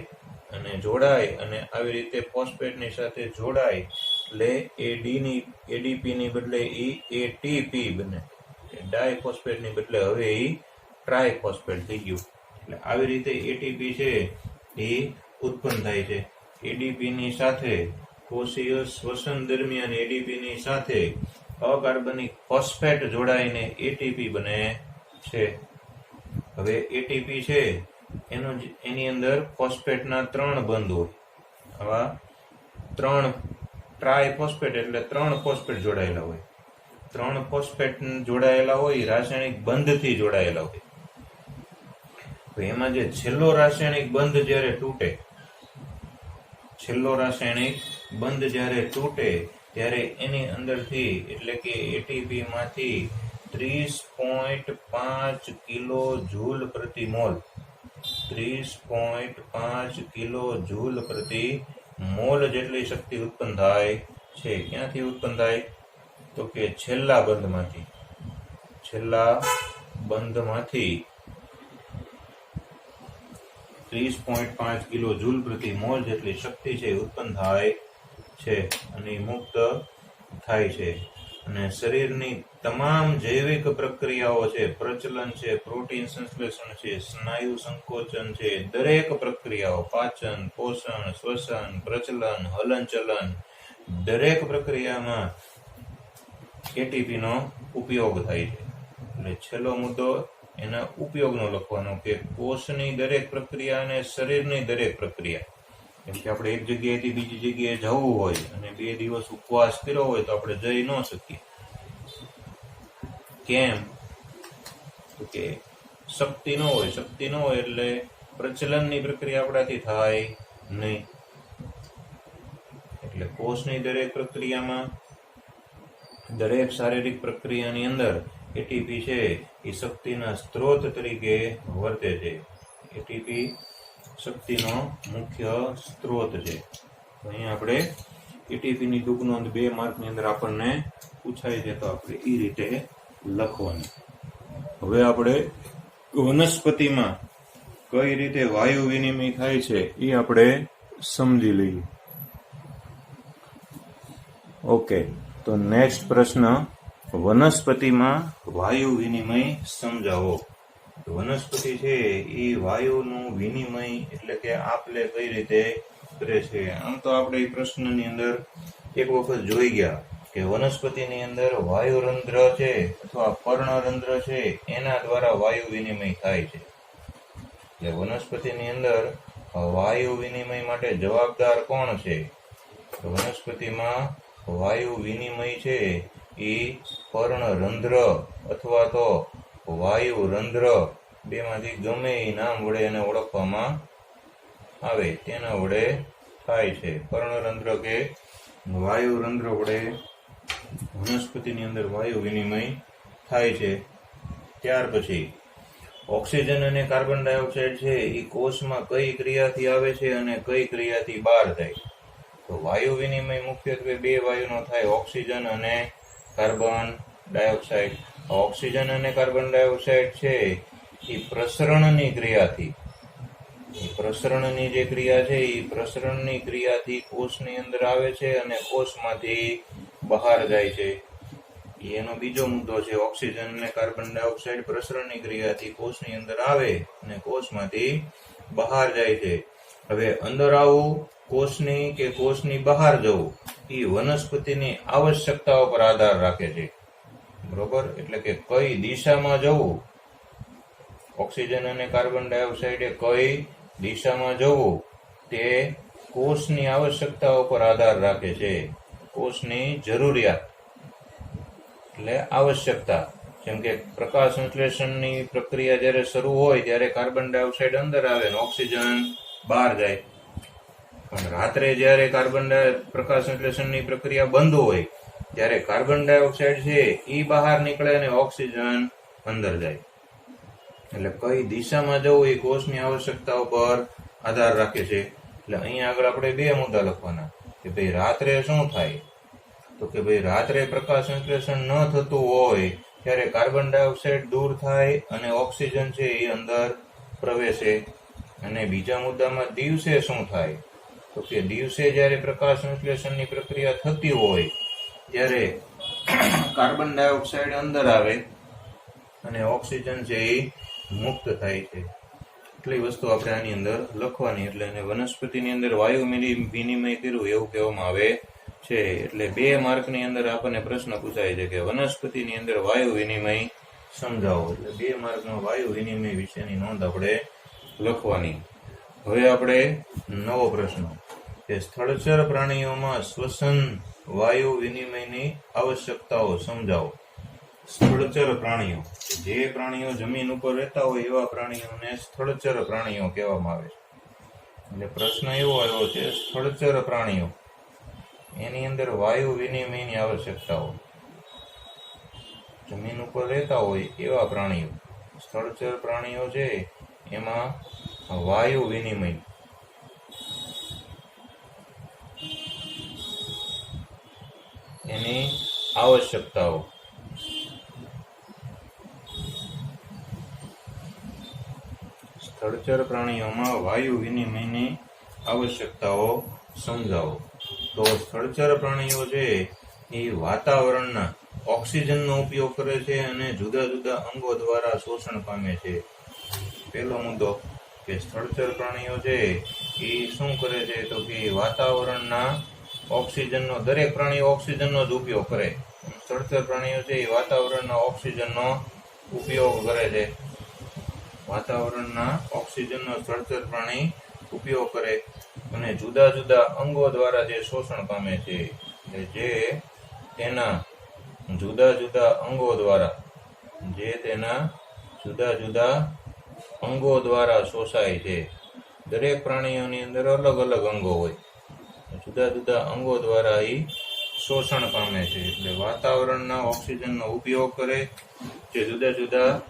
અને જોડાય અને આવી રીતે ફોસ્ફેટની સાથે જોડાય એટલે એડીપી ની બદલે એ એટીપી બને. ડાયફોસ્ફેટ ની બદલે હવે એ ટ્રાયફોસ્ફેટ થઈ ગયું. એટલે આવી રીતે એટીપી છે એ ઉત્પન્ન થાય છે. એડીપી ની સાથે કોષીય શ્વસન દરમિયાન એડીપી ની સાથે અકાર્બનિક ફોસ્ફેટ જોડાઈને એટીપી બને છે. હવે એટીપી છે એની અંદર ફોસ્ફેટના 3 બંધ હોય. આવા 3 ટ્રાયફોસ્ફેટ એટલે 3 ફોસ્ફેટ જોડાયેલા હોય. 3 ફોસ્ફેટ જોડાયેલા હોય રાસાયણિક બંધથી જોડાયેલા હોય. તો એમાં જે છેલ્લો રાસાયણિક બંધ જ્યારે તૂટે, ત્યારે એની અંદરથી એટલે કે એટીપી માંથી 30.5 કિલો જૂલ પ્રતિ મોલ 30.5 કિલો જૂલ પ્રતિ મોલ જેટલી શક્તિ ઉત્પન્ન થાય છે. ક્યાંથી ઉત્પન્ન થાય? તો કે છેલ્લા બંધમાંથી 30.5 કિલો જૂલ પ્રતિ મોલ જેટલી શક્તિ છે ઉત્પન્ન થાય છે અને મુક્ત થાય છે. અને શરીરની તમામ જૈવિક પ્રક્રિયાઓ છે, પ્રચલન છે, પ્રોટીન સંશ્લેષણ છે, સ્નાયુ સંકોચન છે, દરેક પ્રક્રિયાઓ, પાચન, પોષણ, શ્વસન, પ્રચલન, હલનચલન, દરેક પ્રક્રિયામાં એટીપી નો ઉપયોગ થાય છે. એટલે છેલ્લો મુદ્દો એના ઉપયોગનો લખવાનો કે કોષની દરેક પ્રક્રિયા અને શરીરની દરેક પ્રક્રિયા. કેમ કે આપણે એક જગ્યાએથી બીજી જગ્યાએ જવું હોય અને 2 દિવસ ઉપવાસ કર્યો હોય તો આપણે જઈ ન શકીએ. કેમ? તો કે શક્તિ ન હોય એટલે પ્રચલનની પ્રક્રિયા આપણાથી થાય નહીં. એટલે કોષની દરેક પ્રક્રિયામાં, દરેક શારીરિક પ્રક્રિયાની અંદર એટીપી છે એ શક્તિના સ્ત્રોત તરીકે વર્તે છે. એટીપી શક્તિનો મુખ્ય સ્ત્રોત છે. અહીંયા આપણે એટીપી ની ટૂંક નોંધ 2 માર્કની અંદર આપણને પૂછાય છે તો આપણે એ રીતે લખવાની. હવે આપણે વનસ્પતિમાં કઈ રીતે વાયુ વિનિમય થાય છે એ આપણે સમજી લઈએ. ઓકે, તો નેક્સ્ટ પ્રશ્ન, વનસ્પતિમાં વાયુ વિનિમય સમજાવો. વનસ્પતિ છે એ વાયુનું વિનિમય એટલે કે આપલે કઈ રીતે કરે છે. આમ તો આપણે એ પ્રશ્નની અંદર એક વખત જોઈ ગયા કે વનસ્પતિની અંદર વાયુરંધ્ર છે અથવા પર્ણરંધ્ર છે એના દ્વારા વાયુ વિનિમય થાય છે. એટલે વનસ્પતિની અંદર વાયુ વિનિમય માટે જવાબદાર કોણ છે? તો વનસ્પતિમાં વાયુ વિનિમય છે એ પર્ણરંધ્ર અથવા તો વાયુરંધ્ર બેમાંથી ગમે એ નામ વડે એને ઓળખવામાં આવે તેના વડે થાય છે. પર્ણરંધ્ર કે વાયુરંધ્ર વડે વનસ્પતિની અંદર વાયુ વિનિમય થાય છે. ત્યાર પછી ઓક્સિજન અને કાર્બન ડાયોક્સાઇડ છે એ કોષમાં કઈ ક્રિયાથી આવે છે અને કઈ ક્રિયાથી બહાર થાય? તો વાયુ વિનિમય મુખ્યત્વે 2 વાયુનો થાય, ઓક્સિજન અને કાર્બન ડાયોક્સાઇડ. ઓક્સિજન અને કાર્બન ડાયોક્સાઇડ છે એ પ્રસરણની ક્રિયાથી, પ્રસરણની જે ક્રિયા છે એ પ્રસરણની ક્રિયાથી કોષની અંદર આવે છે અને કોષમાંથી બહાર જાય છે. એનો બીજો મુદ્દો છે. ઓક્સિજન અને કાર્બન ડાયોક્સાઇડ પ્રસરણની ક્રિયાથી કોષની અંદર આવે અને કોષમાંથી બહાર જાય છે. હવે અંદર આવવું કોષની કે કોષની બહાર જવું એ વનસ્પતિની આવશ્યકતાઓ પર આધાર રાખે છે. બરોબર? એટલે કે કઈ દિશામાં જવું, ઓક્સિજન અને કાર્બન ડાયોક્સાઇડે કઈ દિશામાં જવું તે કોષની આવશ્યકતાઓ પર આધાર રાખે છે. કોષની જરૂરિયાત એટલે આવશ્યકતા. જેમ કે પ્રકાશ સંશ્લેષણની પ્રક્રિયા જ્યારે શરૂ હોય ત્યારે કાર્બન ડાયોક્સાઇડ અંદર આવે અને ઓક્સિજન બહાર જાય. પણ રાત્રે જ્યારે પ્રકાશ સંશ્લેષણની પ્રક્રિયા બંધ હોય જ્યારે કાર્બન ડાયોક્સાઇડ છે એ બહાર નીકળે અને ઓક્સિજન અંદર જાય. એટલે કઈ દિશામાં જવું એ કોષની આવશ્યકતા ઉપર આધાર રાખે છે. એટલે અહીંયા આગળ આપણે બે મુદ્દા લખવાના કે ભાઈ રાત્રે શું થાય, તો કે ભાઈ રાત્રે પ્રકાશ સંશ્લેષણ ન થતું હોય ત્યારે કાર્બન ડાયોક્સાઇડ દૂર થાય અને ઓક્સિજન છે એ અંદર પ્રવેશે. અને બીજા મુદ્દામાં દિવસે શું થાય, તો કે દિવસે જ્યારે પ્રકાશ સંશ્લેષણની પ્રક્રિયા થતી હોય ત્યારે કાર્બન ડાયોક્સાઇડ અંદર આવે અને ઓક્સિજન છે એ મુક્ત થાય છે. એટલી વસ્તુ આપણે આની અંદર લખવાની. એટલે એને વનસ્પતિની અંદર વાયુ વિનિમય કર્યું એવું કહેવામાં આવે છે. એટલે 2 માર્કની અંદર આપણને પ્રશ્ન પૂછાય છે કે વનસ્પતિની અંદર વાયુ વિનિમય સમજાવો. એટલે 2 માર્કનો વાયુ વિનિમય વિશેની નોંધ આપણે લખવાની. હવે આપણે નવો પ્રશ્ન કે સ્થળચર પ્રાણીઓમાં શ્વસન વાયુ વિનિમયની આવશ્યકતાઓ સમજાવો. સ્થળચર પ્રાણીઓ, જે પ્રાણીઓ જમીન ઉપર રહેતા હોય એવા પ્રાણીઓને સ્થળચર પ્રાણીઓ કહેવામાં આવે છે. એટલે પ્રશ્ન એવો આવ્યો છે સ્થળચર પ્રાણીઓ એની અંદર વાયુ વિનિમયની આવશ્યકતાઓ, જમીન ઉપર રહેતા હોય એવા પ્રાણીઓ, સ્થળચર પ્રાણીઓ છે એમાં વાયુ વિનિમય એની આવશ્યકતાઓ. સ્થળચર પ્રાણીઓમાં વાયુ વિનિમયની આવશ્યકતાઓ સમજાવો. તો સ્થળચર પ્રાણીઓ છે એ વાતાવરણના ઓક્સિજનનો ઉપયોગ કરે છે અને જુદા જુદા અંગો દ્વારા શોષણ પામે છે. પહેલો મુદ્દો કે સ્થળચર પ્રાણીઓ છે એ શું કરે છે, તો કે વાતાવરણના ઓક્સિજનનો, દરેક પ્રાણીઓ ઓક્સિજનનો જ ઉપયોગ કરે. સ્થળચર પ્રાણીઓ છે એ વાતાવરણના ઓક્સિજનનો ઉપયોગ કરે છે. વાતાવરણના ઓક્સિજનનો સ્થળચર પ્રાણી ઉપયોગ કરે અને જુદા જુદા અંગો દ્વારા જે શોષણ પામે છે, જે તેના જુદા જુદા અંગો દ્વારા, જે તેના જુદા જુદા અંગો દ્વારા શોષાય છે. દરેક પ્રાણીઓની અંદર અલગ અલગ અંગો હોય, જુદા જુદા અંગો દ્વારા એ શોષણ પામે છે. એટલે વાતાવરણના ઓક્સિજનનો ઉપયોગ કરે, જે જુદા જુદા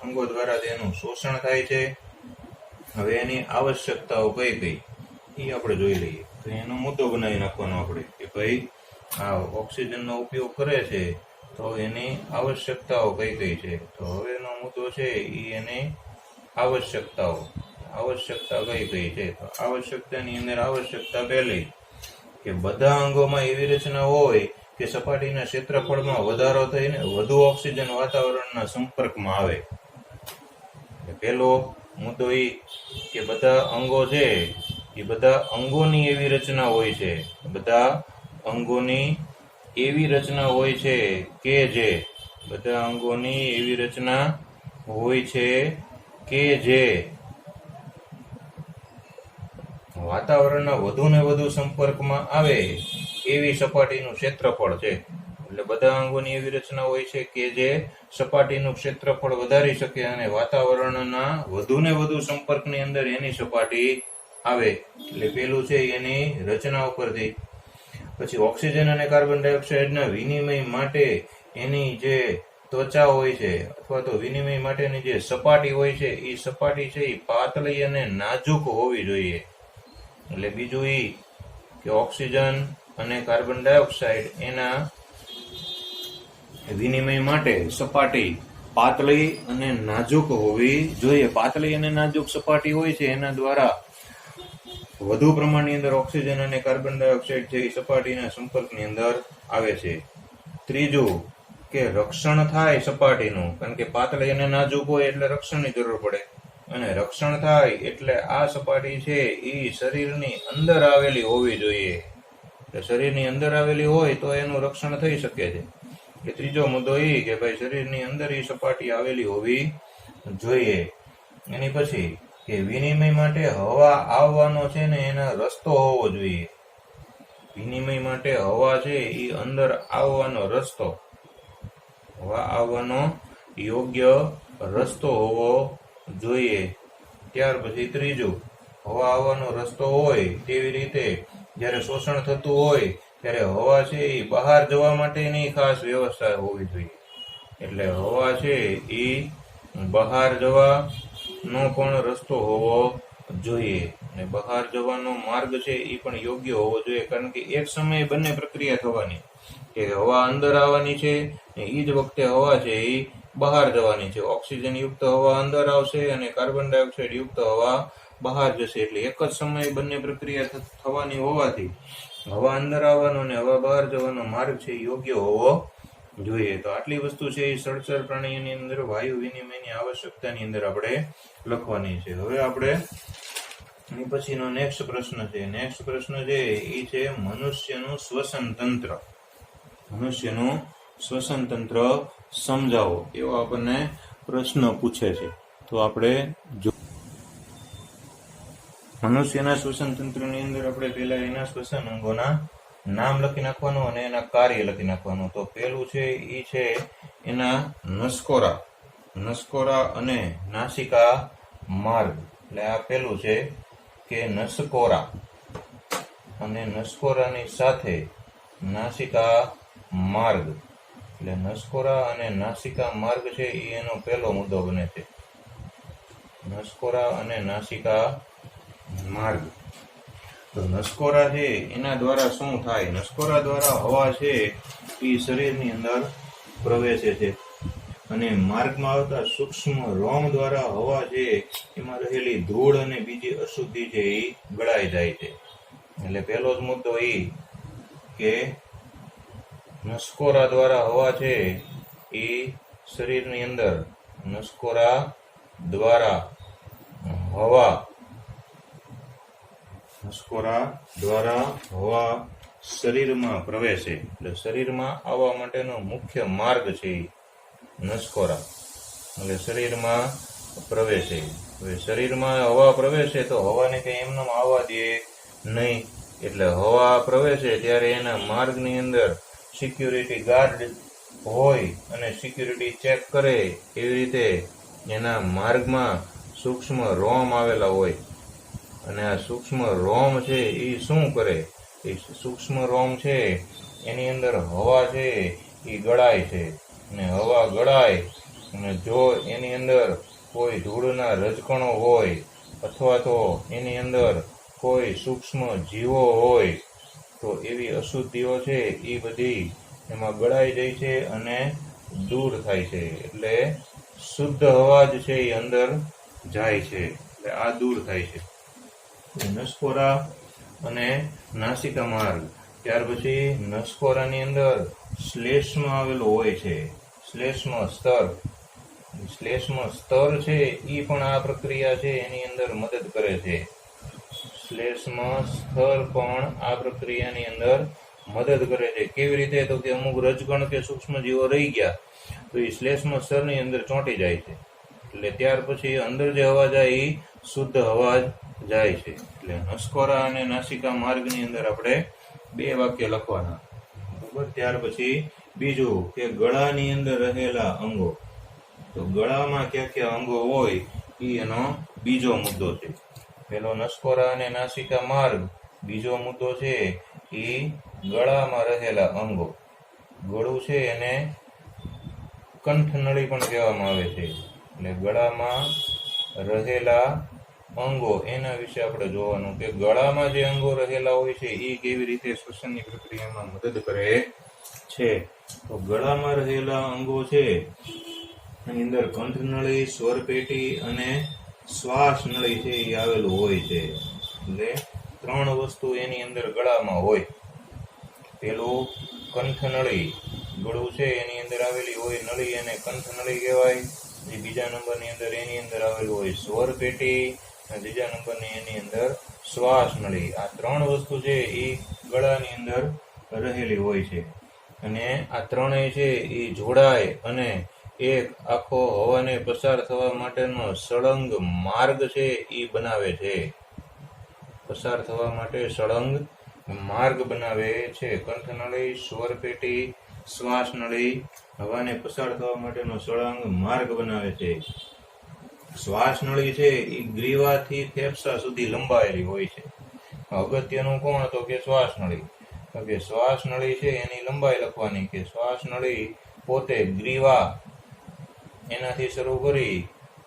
અંગો દ્વારા તેનું શોષણ થાય છે. હવે એની આવશ્યકતાઓ કઈ કઈ એ આપણે જોઈ લઈએ. તો એનો મુદ્દો બનાવી નાખવાનો આપણે કે ભાઈ આ ઓક્સિજનનો ઉપયોગ કરે છે તો એની આવશ્યકતાઓ કઈ કઈ છે. તો હવેનો મુદ્દો છે એ એની આવશ્યકતાઓ. આવશ્યકતા કઈ કઈ છે, તો આવશ્યકતાની અંદર આવશ્યકતા પહેલી કે બધા અંગોમાં એવી રચના હોય કે સપાટીના ક્ષેત્રફળમાં વધારો થઈને વધુ ઓક્સિજન વાતાવરણના સંપર્કમાં આવે. પહેલો મુદ્દો એ કે બધા અંગો છે એ બધા અંગોની એવી રચના હોય છે, બધા અંગોની એવી રચના હોય છે કે જે, બધા અંગોની એવી રચના હોય છે કે જે વાતાવરણના વધુ ને વધુ સંપર્કમાં આવે એવી સપાટીનું ક્ષેત્રફળ છે. એટલે બધા અંગોની એવી રચના હોય છે કે જે સપાટીનું ક્ષેત્રફળ વધારી શકે અને વાતાવરણના વધુ ને વધુ સંપર્કની અંદર એની સપાટી આવે. એટલે પેલું છે એની રચના ઉપરથી. પછી ઓક્સિજન અને કાર્બન ડાયોક્સાઇડના વિનિમય માટે એની જે ત્વચા હોય છે અથવા તો વિનિમય માટેની જે સપાટી હોય છે એ સપાટી છે એ પાતળી અને નાજુક હોવી જોઈએ. એટલે બીજું એ કે ઓક્સિજન અને કાર્બન ડાયોક્સાઇડ એના વિનિમય માટે સપાટી પાતળી અને નાજુક હોવી જોઈએ. પાતળી અને નાજુક સપાટી હોય છે એના દ્વારા વધુ પ્રમાણની અંદર ઓક્સિજન અને કાર્બન ડાયોક્સાઇડ છે એ સપાટીના સંપર્કની અંદર આવે છે. ત્રીજું કે રક્ષણ થાય સપાટીનું, કારણ કે પાતળી અને નાજુક હોય એટલે રક્ષણની જરૂર પડે અને રક્ષણ થાય એટલે આ સપાટી છે એ શરીરની અંદર આવેલી હોવી જોઈએ. શરીરની અંદર આવેલી હોય તો એનું રક્ષણ થઈ શકે છે. કે ત્રીજો મુદ્દો એ કે ભાઈ શરીરની અંદર એ સપાટી આવેલી હોવી જોઈએ. એની પછી કે વિનિમય માટે હવા આવવાનો છે ને એનો રસ્તો હોવો જોઈએ. વિનિમય માટે હવા છે એ અંદર આવવાનો રસ્તો, હવા આવવાનો યોગ્ય રસ્તો હોવો જોઈએ. ત્યાર પછી ત્રીજું, હવા આવવાનો રસ્તો હોય તેવી રીતે જ્યારે શોષણ થતું હોય ત્યારે હવા છે એ બહાર જવા માટેની ખાસ વ્યવસ્થા હોવી જોઈએ. એટલે હવા છે એ બહાર જવાનો પણ રસ્તો હોવો જોઈએ, અને બહાર જવાનો માર્ગ છે એ પણ યોગ્ય હોવો જોઈએ. કારણ કે એક સમયે બંને પ્રક્રિયા થવાની, કે હવા અંદર આવવાની છે ને એ જ વખતે હવા છે એ બહાર જવાની છે. ઓક્સિજન યુક્ત હવા અંદર આવશે અને કાર્બન ડાયોક્સાઇડ યુક્ત હવા બહાર જશે. એટલે એક જ સમયે બંને પ્રક્રિયા થવાની હોવાથી હવા અંદર આવવાનો અને હવા બહાર જવાનો માર્ગ છે યોગ્ય હોવો જોઈએ. તો આટલી વસ્તુ છે એ સળચર પ્રાણીઓની અંદર વાયુ વિનિમયની આવશ્યકતાની અંદર આપણે લખવાની છે. હવે આપણે એની પછીનો નેક્સ્ટ પ્રશ્ન છે. નેક્સ્ટ પ્રશ્ન છે એ છે મનુષ્યનું શ્વસન તંત્ર. મનુષ્યનું શ્વસન તંત્ર સમજાવો, એવો આપણને પ્રશ્ન પૂછે છે. તો આપણે મનુષ્યના શ્વસન તંત્રની અંદર આપણે પહેલા એના શ્વસન અંગોના નામ લખી નાખવાનું અને એના કાર્ય લખી નાખવાનું. તો પેલું છે એ છે એના નસકોરા. નસકોરા અને નાસિકા માર્ગ. એટલે આ પેલું છે કે નસકોરા, અને નસકોરાની સાથે નાસિકા માર્ગ. એટલે નસકોરા અને નાસિકા માર્ગ છે એ એનો પહેલો મુદ્દો બને છે. નસકોરા અને નાસિકા માર્ગ. તો નસકોરા છે એના દ્વારા શું થાય? નસકોરા દ્વારા હવા છે એ શરીરની અંદર પ્રવેશે છે, અને માર્ગમાં આવતા સૂક્ષ્મ રોમ દ્વારા હવા છે એમાં રહેલી ધૂળ અને બીજી અશુદ્ધિ છે એ ગળાઈ જાય છે. એટલે પહેલો જ મુદ્દો એ કે નસકોરા દ્વારા હવા છે એ શરીરની અંદર નસકોરા દ્વારા હવા શરીરમાં પ્રવેશે. એટલે શરીરમાં આવવા માટેનો મુખ્ય માર્ગ છે નસકોરા. એટલે શરીરમાં પ્રવેશે. હવે શરીરમાં હવા પ્રવેશે તો હવાને કઈ એમને આવવા દે નહીં. એટલે હવા પ્રવેશે ત્યારે એના માર્ગની અંદર સિક્યુરિટી ગાર્ડ હોય અને સિક્યુરિટી ચેક કરે. એવી રીતે એના માર્ગમાં સૂક્ષ્મ રોમ આવેલા હોય, અને આ સૂક્ષ્મ રોમ છે એ શું કરે? એ સૂક્ષ્મ રોમ છે એની અંદર હવા છે એ ગળાય છે, અને હવા ગળાય અને જો એની અંદર કોઈ ધૂળના રજકણો હોય અથવા તો એની અંદર કોઈ સૂક્ષ્મ જીવો હોય તો એવી અશુદ્ધિઓ છે એ બધી એમાં ગળાઈ જાય છે અને દૂર થાય છે. એટલે શુદ્ધ હવા જ છે એ અંદર જાય છે. એટલે આ દૂર થાય છે. નસકોરા અને નાસિકા માર્ગ. ત્યાર પછી નસકોરાની અંદર શ્લેષ્મ આવેલો હોય છે. શ્લેષ્મ સ્તર. શ્લેષ્મ સ્તર છે એ પણ આ પ્રક્રિયા છે એની અંદર મદદ કરે છે. શ્લેષ્મ સ્તર પણ આ પ્રક્રિયાની અંદર મદદ કરે છે. કેવી રીતે? તો કે અમુક રજકણ કે સૂક્ષ્મ જીવો રહી ગયા તો એ શ્લેષ્મ સ્તરની અંદર ચોંટી જાય છે. એટલે ત્યાર પછી અંદર જે હવા જાય એ શુદ્ધ હવા જાય છે. એટલે નસકોરા અને નાસિકા માર્ગની અંદર આપણે 2 વાક્ય લખવાના. બરાબર. ત્યાર પછી બીજું કે ગળાની અંદર રહેલા અંગો. તો ગળામાં ક્યાં ક્યાં અંગો હોય એ એનો બીજો મુદ્દો છે. પેલો નસકોરા અને નાસિકા માર્ગ. બીજો મુદ્દો છે એ ગળામાં રહેલા અંગો. ગળું છે એને કંઠનળી પણ કહેવામાં આવે છે. એટલે ગળામાં રહેલા અંગો એના વિશે આપણે જોવાનું કે ગળામાં જે અંગો રહેલા હોય છે એ કેવી રીતે શ્વસનની પ્રક્રિયામાં મદદ કરે છે. તો ગળામાં રહેલા અંગો છે એની અંદર કંઠનળી, સ્વરપેટી અને શ્વાસ નળી છે એ આવેલું હોય છે. એટલે 3 વસ્તુ એની અંદર ગળામાં હોય. પેલું કંઠનળી. ગળું છે એની અંદર આવેલી હોય નળી એને કંઠનળી કહેવાય. બીજા નંબરની અંદર એની અંદર આવેલું હોય સ્વર પેટી, અને ત્રીજા નંબરની એની અંદર શ્વાસ નળી. આ 3 વસ્તુ છે એ ગળાની અંદર રહેલી હોય છે, અને આ ત્રણેય છે એ જોડાય અને એક આખો હવાને પસાર થવા માટેનો સળંગ માર્ગ છે એ બનાવે છે. પસાર થવા માટે સળંગ માર્ગ બનાવે છે. કંઠનળી, સ્વરપેટી, શ્વાસ નળી હવાને પસાર થવા માટેનો સળંગ માર્ગ બનાવે છે. શ્વાસ નળી છે એ ગ્રીવાથી ફેફસા સુધી લંબાયેલી હોય છે. અગત્યનું કોણ? તો કે શ્વાસ નળી. તો કે શ્વાસ નળી છે એની લંબાઈ લખવાની કે શ્વાસ નળી પોતે ગ્રીવા એનાથી શરૂ કરી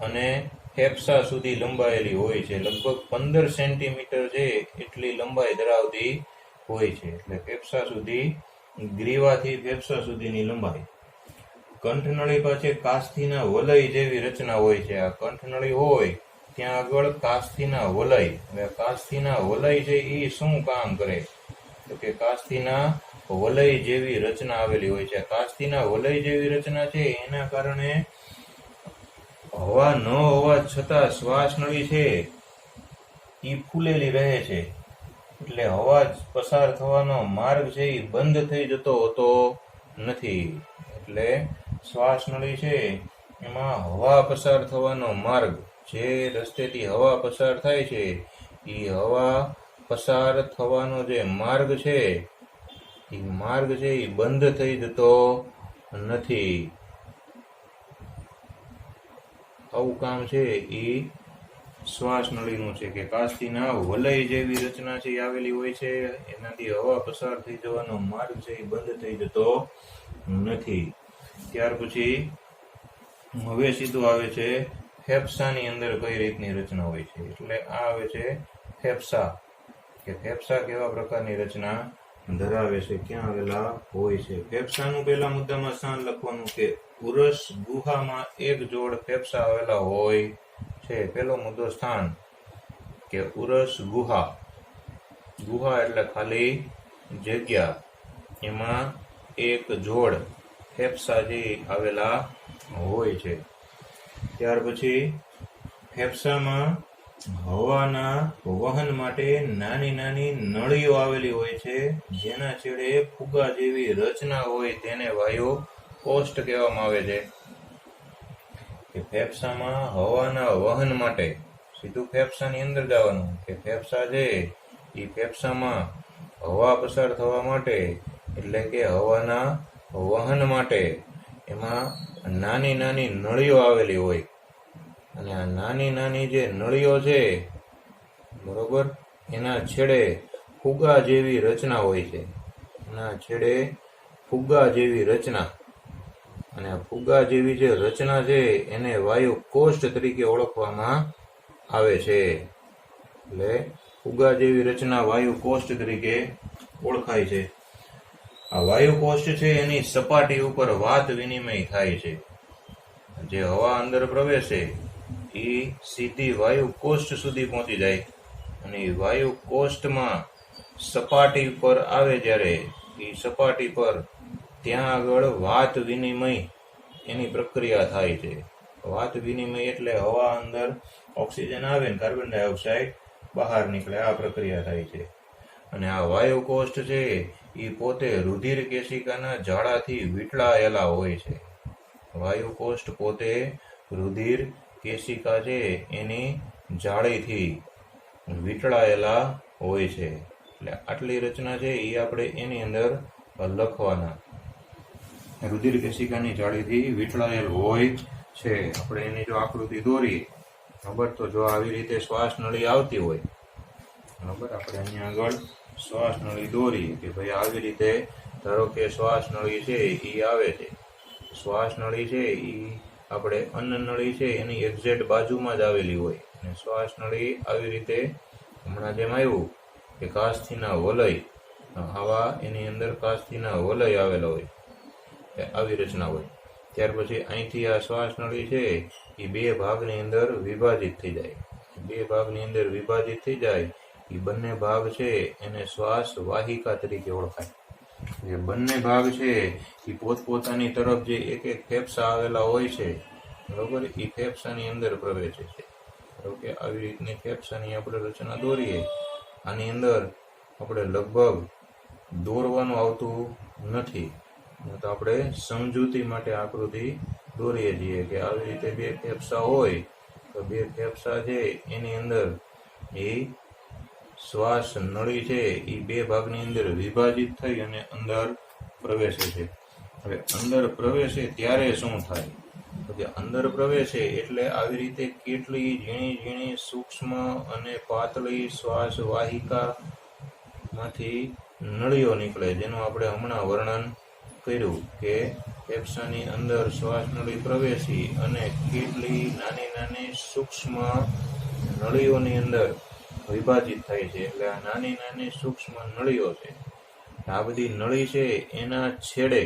અને ફેફસા સુધી લંબાયેલી હોય છે. લગભગ 15 સેન્ટીમીટર છે એટલી લંબાઈ ધરાવતી હોય છે. એટલે ફેફસા સુધી, ગ્રીવાથી ફેફસા સુધીની લંબાઈ. કંઠનળી પાસે કાસ્થીના વલય જેવી રચના હોય છે. આ કંઠનળી હોય ત્યાં આગળ કાસ્થીના વલય. હવે કાસ્થીના વલય છે એ શું કામ કરે? તો કે કાસ્થીના વલય જેવી રચના આવેલી હોય છે. કાસ્થીના વલય જેવી રચના છે એના કારણે હવા ન હોવા છતાં શ્વાસ નળી છે એ ફૂલેલી રહે છે. એટલે હવા પસાર થવાનો માર્ગ છે એ બંધ થઈ જતો હોતો નથી. એટલે શ્વાસ નળી છે એમાં હવા પસાર થવાનો માર્ગ, જે રસ્તેથી હવા પસાર થાય છે એ હવા પસાર થવાનો જે માર્ગ છે એ માર્ગ છે એ બંધ થઈ જતો નથી. આવું કામ છે એ શ્વાસ નળીનું છે કે કાસ્થીના વલય જેવી રચના છે એ આવેલી હોય છે. એનાથી હવા પસાર થઈ જવાનો માર્ગ છે એ બંધ થઈ જતો નથી. ત્યાર પછી હવે સીધું આવે છે ફેફસાની અંદર કઈ રીતની રચના હોય છે. એટલે આ આવે છે ફેફસા, કે ફેફસા કેવા પ્રકારની રચના ધરાવે છે, ક્યાં આવેલા હોય છે. ફેફસાનું પહેલા મુદ્દામાં સ્થાન લખવાનું કે ઉરસ ગુહામાં એક જોડ ફેફસા આવેલા હોય છે. પેલો મુદ્દો સ્થાન કે ઉરસ ગુહા. ગુહા એટલે ખાલી જગ્યા, એમાં એક જોડ ફેફસા જે આવેલા હોય છે. ત્યાર પછી ફેફસામાં હવાના વહન માટે નાની નાની નળીઓ આવેલી હોય છે, જેના છેડે ફુગા જેવી રચના હોય તેને વાયુ કોષ્ઠ કહેવામાં આવે છે. કે ફેફસામાં હવાના વહન માટે સીધું ફેફસાની અંદર જવાનું કે ફેફસા છે એ ફેફસામાં હવા પસાર થવા માટે એટલે કે હવાના વહન માટે એમાં નાની નાની નળીઓ આવેલી હોય. અને આ નાની નાની જે નળીઓ છે બરોબર, એના છેડે ફુગા જેવી રચના હોય છે. એના છેડે ફુગા જેવી રચના, અને આ ફુગા જેવી જે રચના છે એને વાયુ કોષ્ઠ તરીકે ઓળખવામાં આવે છે. એટલે ફુગા જેવી રચના વાયુ કોષ્ઠ તરીકે ઓળખાય છે. આ વાયુ કોષ્ઠ છે એની સપાટી ઉપર વાત વિનિમય થાય છે. જે હવા અંદર પ્રવેશે એ સીધી વાયુ કોષ્ઠ સુધી પહોંચી જાય, અને એ વાયુ કોષ્ઠમાં સપાટી પર આવે જ્યારે એ સપાટી પર ત્યાં આગળ વાત વિનિમય એની પ્રક્રિયા થાય છે. વાત વિનિમય એટલે હવા અંદર ઓક્સિજન આવે ને કાર્બન ડાયોક્સાઇડ બહાર નીકળે, આ પ્રક્રિયા થાય છે. અને આ વાયુ કોષ્ઠ છે એ પોતે રુધિર કેશિકાના જાળાથી વીંટળાયેલા હોય છે. વાયુ કોષ્ઠ પોતે રુધિર કેશિકા છે એની જાળીથી વીંટળાયેલા હોય છે. એટલે આટલી રચના છે એ આપણે એની અંદર લખવાના. રુધિર કેશિકાની જાળીથી વીંટળાયેલ હોય છે. આપણે એની જો આકૃતિ દોરીએ બરાબર, તો જો આવી રીતે શ્વાસ નળી આવતી હોય બરાબર, આપણે અહીંયા આગળ શ્વાસ નળી દોરીએ કે ભાઈ આવી રીતે ધારો કે શ્વાસ નળી છે એ આવે છે. શ્વાસ નળી છે એ આપણે અન્ન નળી છે એની એક્ઝેક્ટ બાજુમાં જ આવેલી હોય, અને શ્વાસ નળી આવી રીતે હમણાં જેમ આવ્યું કે કાસ્થીના વલય, આવા એની અંદર કાસ્થીના વલય આવેલા હોય, આવી રચના હોય. ત્યાર પછી અહીંથી આ શ્વાસ નળી છે એ બે ભાગની અંદર વિભાજિત થઈ જાય. બે ભાગની અંદર વિભાજિત થઈ જાય એ બંને ભાગ છે એને શ્વાસ વાહિકા તરીકે ઓળખાય. જે બંને ભાગ છે એ પોતપોતાની તરફ જે એક એક ફેફસા આવેલા હોય છે બરોબર, એ ફેફસાની અંદર પ્રવેશે છે. ધારો કે આવી રીતની ફેફસાની આપણે રચના દોરીએ, આની અંદર આપણે લગભગ દોરવાનું આવતું નથી, તો આપણે સમજૂતી માટે આકૃતિ દોરીએ છીએ કે આવી રીતે બે ફેફસા હોય તો બે ફેફસા છે એની અંદર એ શ્વાસ નળી છે એ બે ભાગની અંદર વિભાજિત થઈ અને અંદર પ્રવેશે છે. હવે અંદર પ્રવેશે ત્યારે શું થાય? તો કે અંદર પ્રવેશે એટલે આવી રીતે કેટલી ઝીણી ઝીણી સૂક્ષ્મ અને પાતળી શ્વાસ વાહિકા માંથી નળીઓ નીકળે, જેનું આપણે હમણાં વર્ણન કર્યું કે ફેફસાની અંદર શ્વાસ નળી પ્રવેશી અને કેટલી નાની નાની સૂક્ષ્મ નળીઓની અંદર વિભાજિત થાય છે. એટલે આ નાની નાની સૂક્ષ્મ નળીઓ છે. આ બધી નળી છે એના છેડે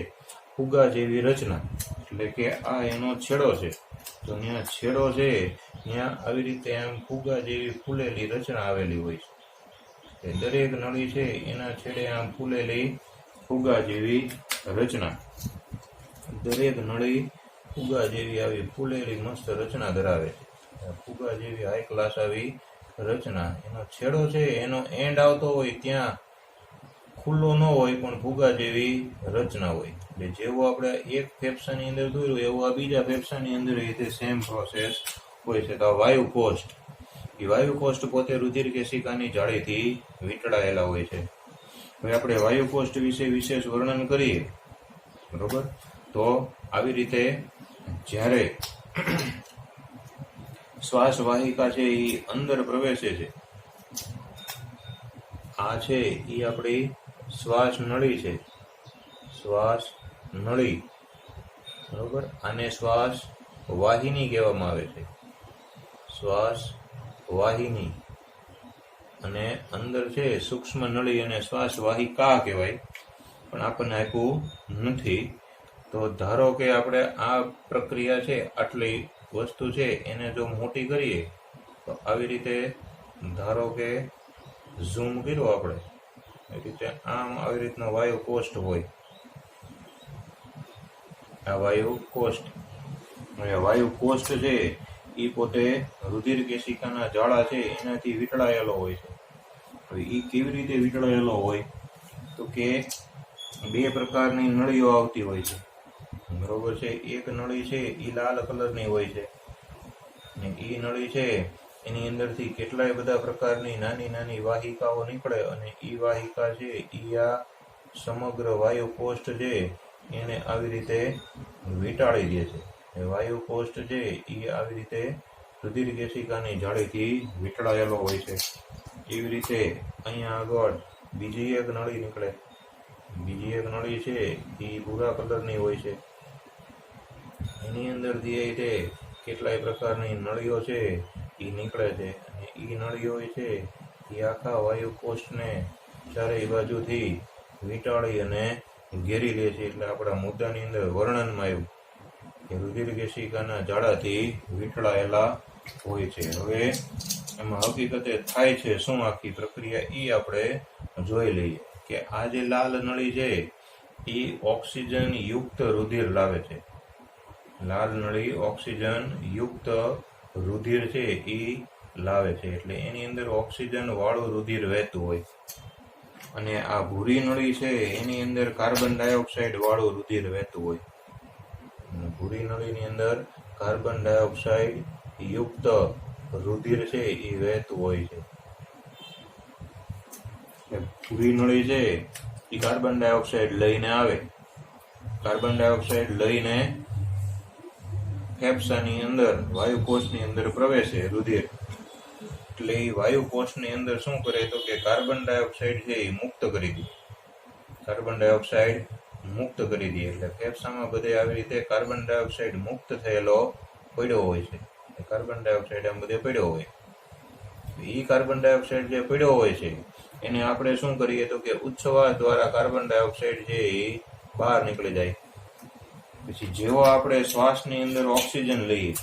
ફુગા જેવી રચના, એટલે કે આ એનો છેડો છે. તો ત્યાં છેડો છે ત્યાં આવી રીતે આમ ફુગા જેવી ફૂલેલી રચના આવેલી હોય છે. દરેક નળી છે એના છેડે આમ ફૂલેલી ફુગા જેવી રચના, દરેક નળી ફુગા જેવી આવી ફૂલેલી મસ્ત રચના ધરાવે છે. ફુગા જેવી હાઈ ક્લાસ આવી રચના, એનો છેડો છે એનો એન્ડ આવતો હોય ત્યાં ખુલ્લો ન હોય પણ ફુગા જેવી રચના હોય. એટલે જેવું આપણે એક ફેફસાની અંદર દોર્યું એવું આ બીજા ફેફસાની અંદર રીતે સેમ પ્રોસેસ હોય છે. તો આ વાયુ કોષ્ઠ, એ વાયુ કોષ્ઠ પોતે રુધિર કેશિકાની જાળીથી વીંટળાયેલા હોય છે. હવે આપણે વાયુ કોષ્ઠ વિશે વિશેષ વર્ણન કરીએ, બરોબર. તો આવી રીતે જ્યારે શ્વાસ વાહિકા છે એ અંદર પ્રવેશે છે, આ છે એ આપણી શ્વાસ નળી છે, શ્વાસ નળી, બરોબર. આને શ્વાસ વાહિની કહેવામાં આવે છે, શ્વાસ વાહિની. અને અંદર છે સૂક્ષ્મ નળી અને શ્વાસ વાહિકા કહેવાય, પણ આપણને આપ્યું નથી. તો ધારો કે આપણે આ પ્રક્રિયા છે આટલી વસ્તુ છે એને જો મોટી કરીએ તો આવી રીતે ધારો કે ઝૂમ કર્યો આપણે એ રીતે આમ આવી રીતનો વાયુ કોષ્ઠ હોય, આ વાયુ કોષ્ઠ. વાયુ કોષ્ઠ છે એ પોતે રુધિર કેશિકાના જાળા છે એનાથી વીંટળાયેલો હોય છે. હવે એ કેવી રીતે વીંટળાયેલો હોય તો કે બે પ્રકારની નળીઓ આવતી હોય છે, બરોબર છે. એક નળી છે એ લાલ કલરની હોય છે અને એ નળી છે એની અંદરથી કેટલાય બધા પ્રકારની નાની નાની વાહિકાઓ નીકળે અને એ વાહિકા છે એ આ સમગ્ર વાયુ કોષ્ઠ છે એને આવી રીતે વીંટાળી દે છે. વાયુ કોષ્ઠ છે એ આવી રીતે રુધિર કેશિકાની જાળીથી વીંટળાયેલો હોય છે. એવી રીતે અહીંયા આગળ બીજી એક નળી નીકળે, બીજી એક નળી છે એ ભૂરા કલરની હોય છે, એની અંદરથી એ રીતે કેટલાય પ્રકારની નળીઓ છે એ નીકળે છે અને એ નળીઓ છે એ આખા વાયુ કોષ્ઠને ચારેય બાજુથી વીંટાળી અને ઘેરી લે છે. એટલે આપણા મુદ્દાની અંદર વર્ણનમાં આવ્યું કે રુધિર કેશિકાના જાળાથી વીંટળાયેલા હોય છે. હવે એમાં હકીકતે થાય છે શું આખી પ્રક્રિયા એ આપણે જોઈ લઈએ કે આ જે લાલ નળી છે એ ઓક્સિજન યુક્ત રુધિર લાવે છે. લાલ નળી ઓક્સિજન યુક્ત રુધિર છે એ લાવે છે, એટલે એની અંદર ઓક્સિજન વાળું રુધિર વહેતું હોય. અને આ ભૂરી નળી છે એની અંદર કાર્બન ડાયોક્સાઇડ વાળું રુધિર વહેતું હોય. ભૂરી નળીની અંદર કાર્બન ડાયોક્સાઇડ યુક્ત રુધિર છે એ વહેતું હોય છે. ભૂરી નળી છે એ કાર્બન ડાયોક્સાઇડ લઈને આવે, કાર્બન ડાયોક્સાઇડ લઈને ફેફસાની અંદર વાયુકોષની અંદર પ્રવેશે રુધિર. એટલે એ વાયુકોષની અંદર શું કરે તો કે કાર્બન ડાયોક્સાઇડ છે એ મુક્ત કરી દે, કાર્બન ડાયોક્સાઇડ મુક્ત કરી દે. એટલે ફેફસામાં બધે આવી રીતે કાર્બન ડાયોક્સાઇડ મુક્ત થયેલો પડ્યો હોય છે. કાર્બન ડાયોક્સાઇડ આમ બધે પડ્યો હોય. એ કાર્બન ડાયોક્સાઇડ જે પડ્યો હોય છે એને આપણે શું કરીએ તો કે ઉચ્છવાસ દ્વારા કાર્બન ડાયોક્સાઇડ છે એ બહાર નીકળી જાય. પછી જેવો આપણે શ્વાસની અંદર ઓક્સિજન લઈએ,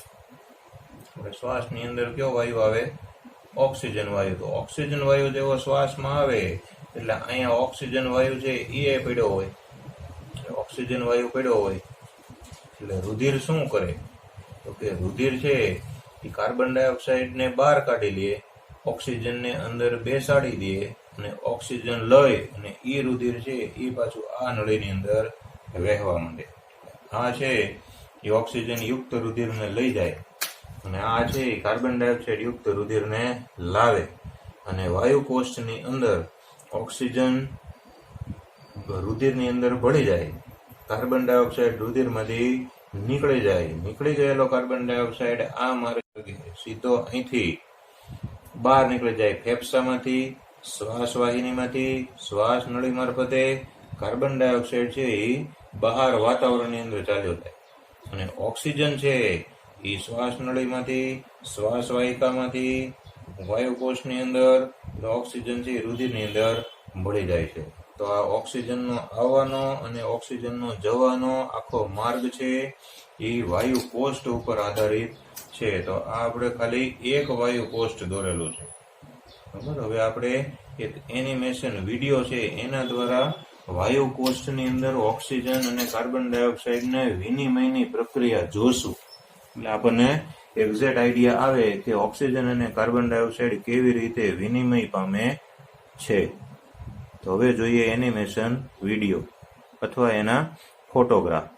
આપણે શ્વાસની અંદર કયો વાયુ આવે? ઓક્સિજન વાયુ. તો ઓક્સિજન વાયુ જેવો શ્વાસમાં આવે એટલે અહીંયા ઓક્સિજન વાયુ છે એ પડ્યો હોય, ઓક્સિજન વાયુ પડ્યો હોય એટલે રુધિર શું કરે તો કે રુધિર છે એ કાર્બન ડાયોક્સાઇડને બહાર કાઢી લે, ઓક્સિજનને અંદર બેસાડી દે અને ઓક્સિજન લઈ અને એ રુધિર છે એ પાછું આ નળીની અંદર વહેવા માંડે. આ છે એ ઓક્સિજન યુક્ત રુધિરને લઈ જાય અને આ છે એ કાર્બન ડાયોક્સાઇડ યુક્ત રુધિરને લાવે. અને વાયુ કોષ્ઠની અંદર ઓક્સિજન રુધિરની અંદર ભળી જાય, કાર્બન ડાયોક્સાઇડ રુધિરમાંથી નીકળી જાય. નીકળી ગયેલો કાર્બન ડાયોક્સાઇડ આ માર્ગે સીધો અહીંથી બહાર નીકળી જાય, ફેફસામાંથી શ્વાસવાહિનીમાંથી શ્વાસ નળી મારફતે કાર્બન ડાયોક્સાઇડ છે એ બહાર વાતાવરણની અંદર ચાલ્યો જાય અને ઓક્સિજન છે એ શ્વાસ નળીમાંથી શ્વાસવાહિકામાંથી વાયુકોષની અંદર ઓક્સિજન છે એ રુધિરની અંદર ભળી જાય છે. તો આ ઓક્સિજનનો આવવાનો અને ઓક્સિજનનો જવાનો આખો માર્ગ છે એ વાયુ કોષ્ઠ ઉપર આધારિત છે. તો આ આપણે ખાલી એક વાયુ કોષ્ઠ દોરેલું છે. બરાબર. હવે આપણે એક એનિમેશન વિડીયો છે એના દ્વારા વાયુ કોષ્ઠની અંદર ઓક્સિજન અને કાર્બન ડાયોક્સાઇડને વિનિમયની પ્રક્રિયા જોશું. એટલે આપણને એક્ઝેક્ટ આઈડિયા આવે કે ઓક્સિજન અને કાર્બન ડાયોક્સાઇડ કેવી રીતે વિનિમય પામે છે. તો હવે જોઈએ એનિમેશન વિડીયો અથવા એના ફોટોગ્રાફ.